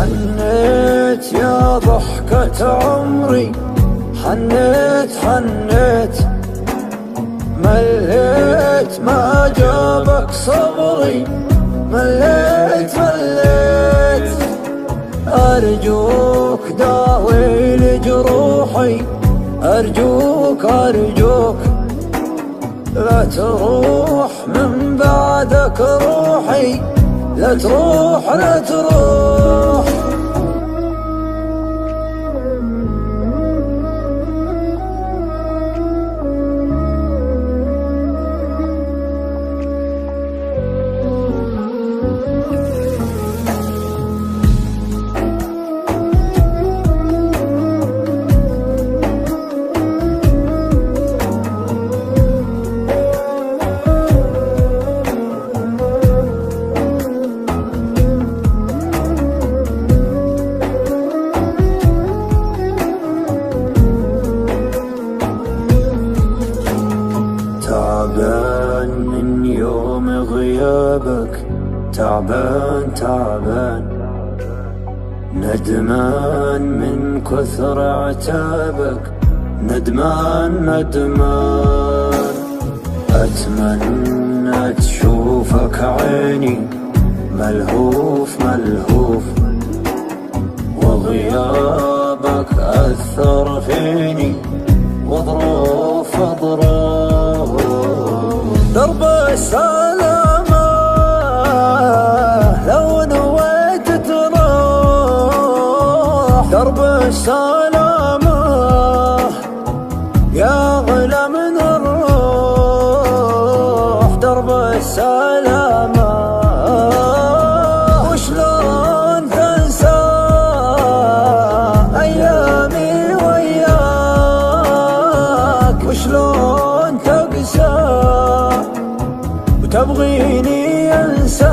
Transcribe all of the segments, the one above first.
حنيت يا ضحكة عمري، حنيت حنيت مليت ما جابك صبري، مليت مليت. أرجوك داوي لجروحي، أرجوك أرجوك لا تروح من بعدك روحي، لا تروح لا تروح. تعبان من يوم غيابك، تعبان تعبان، ندمان من كثر عتابك، ندمان ندمان. أتمنى تشوفك عيني، ملهوف ملهوف، وغيابك أثر فيني، وظروف ظروف. درب السلامة لو نويت تروح، درب السلامة يا غلا من الروح، درب السلامة. وشلون تنسى أيامي وياك، وشلون تقسى وتبغيني انساك،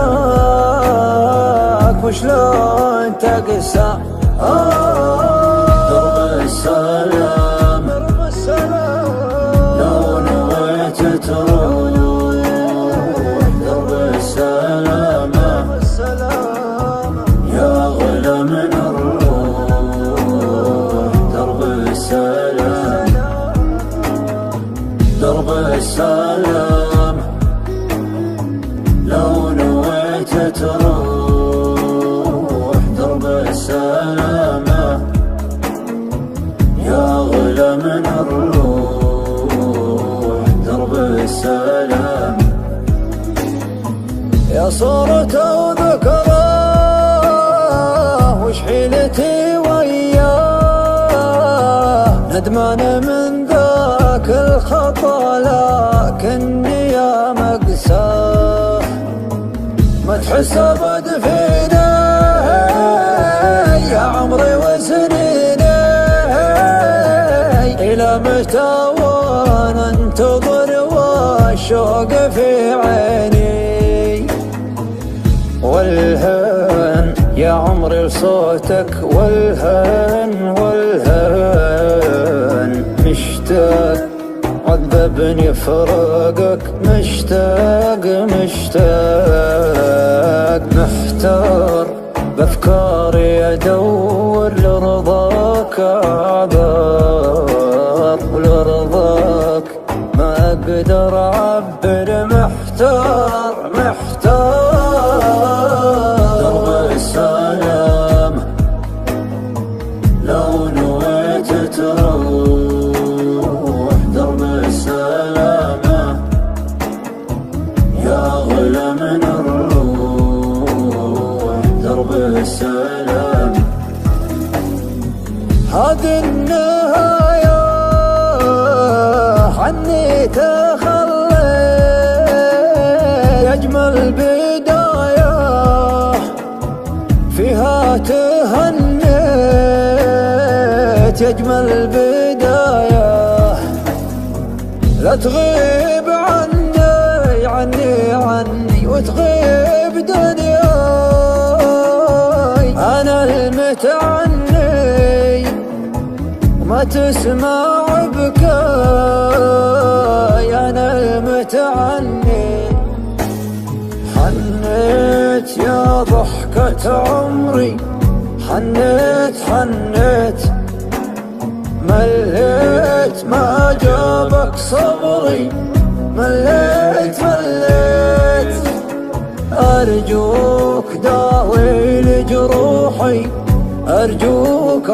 وشلون تقسى. درب السلام لو نويت تروح، درب السلامة يا غلا من الروح، درب السلام، درب السلام لو نويت تروح، درب السلامة يا غلا من الروح، درب السلام. يا صورة وذكراه وش حيلتي وياه، ندمان من ذاك الخطا لكني يا مقساه، ما تحس ابد فينا يا عمري وسنيني، الى متى وانا انتظر والشوق في عيني. والهان يا عمري لصوتك، والهان والهان، مشتاق عذبني فراقك، مشتاق مشتاق، محتار بأفكاري أدور لرضاك أعذار، ولرضاك ما أقدر أعبر، محتار محتار. درب السلام لو نويت تروح، درب السلامة يا غلا من الروح، درب السلام. هذه النهاية عني تخلي، أجمل بداية فيها تهنيت، أجمل بداية. لا تغيب عني عني عني وتغيب دنياي، أنا المتعني وما تسمع بكاي، أنا المتعني. حنيت يا ضحكة عمري، حنيت مليت ما جابك صبري، مليت أرجوك داوي لجروحي، أرجوك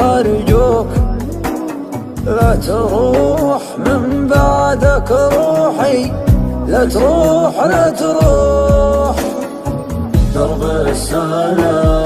لا تروح من بعدك روحي، لا تروح درب السلام